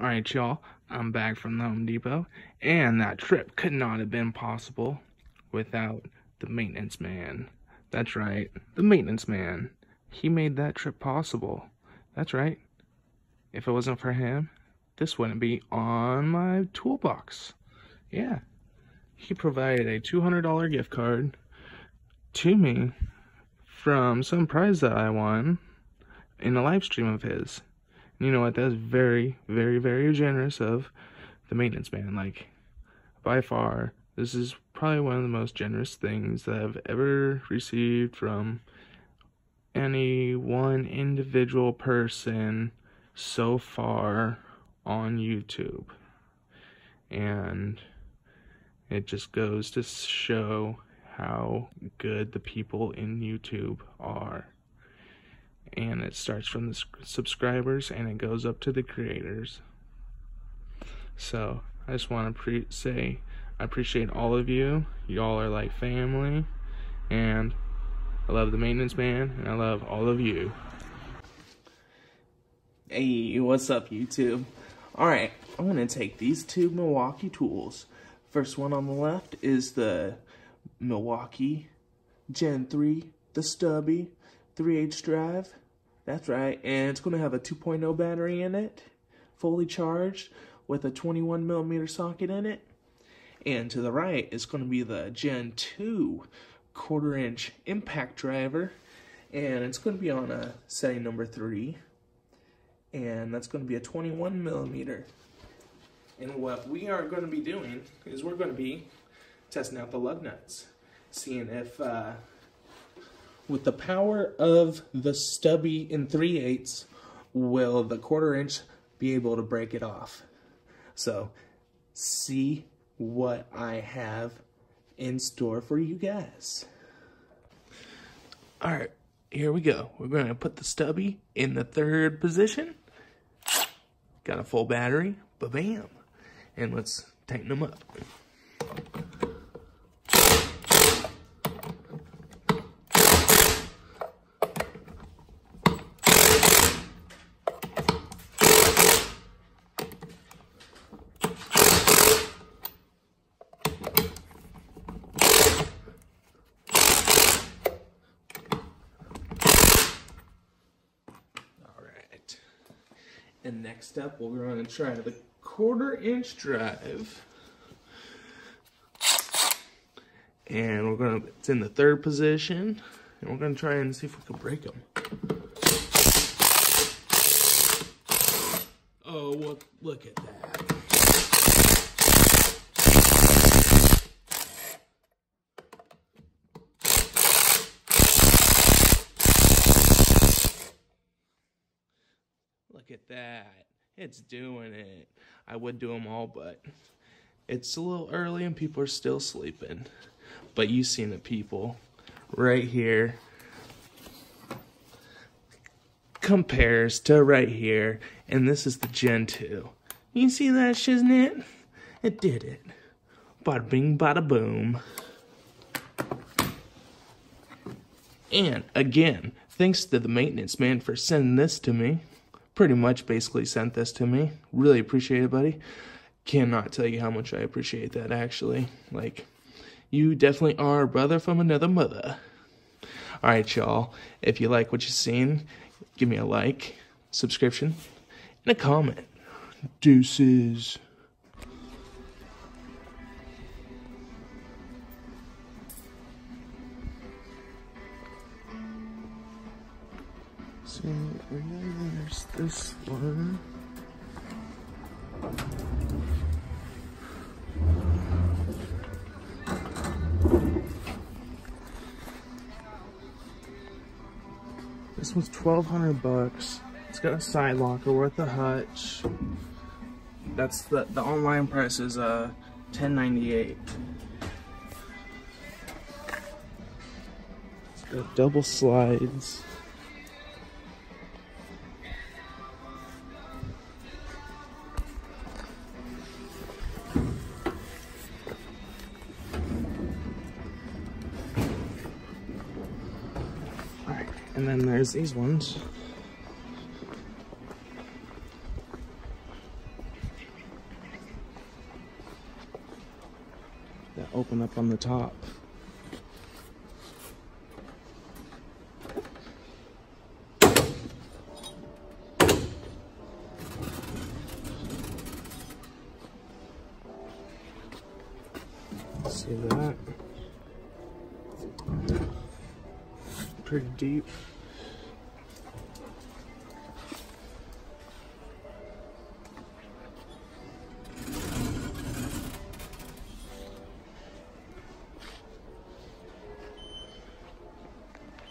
Alright, y'all, I'm back from the Home Depot, and that trip could not have been possible without the maintenance man. That's right, the maintenance man. He made that trip possible. That's right. If it wasn't for him, this wouldn't be on my toolbox. Yeah. He provided a $200 gift card to me from some prize that I won in a live stream of his. You know what, that's very, very, very generous of the maintenance man. Like, by far, this is probably one of the most generous things that I've ever received from any one individual person so far on YouTube. And it just goes to show how good the people in YouTube are. And it starts from the subscribers and it goes up to the creators. So I just want to say I appreciate all of you. Y'all are like family, and I love the maintenance man, and I love all of you. Hey, what's up, YouTube? Alright, I'm going to take these two Milwaukee tools. First one on the left is the Milwaukee Gen 3, the stubby 3/8 drive. That's right, and it's going to have a 2.0 battery in it, fully charged, with a 21mm socket in it. And to the right is going to be the Gen 2 1/4" impact driver, and it's going to be on a setting number 3, and that's going to be a 21mm. And what we are going to be doing is we're going to be testing out the lug nuts, seeing if with the power of the stubby in 3/8, will the 1/4" be able to break it off? So, see what I have in store for you guys. Alright, here we go. We're going to put the stubby in the 3rd position. Got a full battery, ba-bam. And let's tighten them up. And next up, we're going to try the 1/4" drive. And it's in the 3rd position. And we're going to try and see if we can break them. Oh, well, look at that. Look at that. It's doing it. I would do them all, but it's a little early and people are still sleeping. But you seen the people right here compares to right here. And this is the Gen 2. You see that, shiznit? It did it. Bada bing, bada boom. And again, thanks to the maintenance man for sending this to me. Pretty much basically sent this to me. Really appreciate it, buddy. Cannot tell you how much I appreciate that, actually. Like, you definitely are a brother from another mother. Alright, y'all. If you like what you've seen, give me a like, subscription, and a comment. Deuces. So, there's this one. This one's $1,200. It's got a side locker with a hutch. That's the online price is $10.98. It's got double slides. And then there's these ones. that open up on the top. See that? Pretty deep.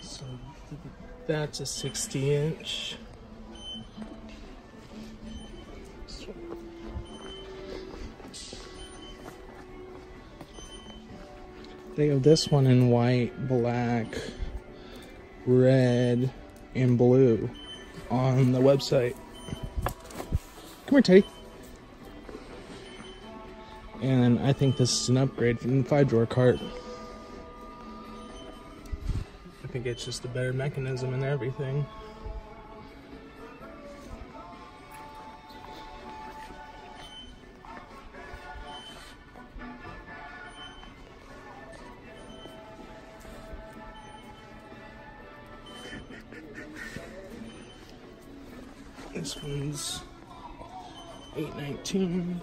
So that's a 60-inch. They have this one in white, black, red, and blue on the website. Come here, Teddy. And I think this is an upgrade from the 5-drawer cart. I think it's just a better mechanism and everything. This one's $8.19.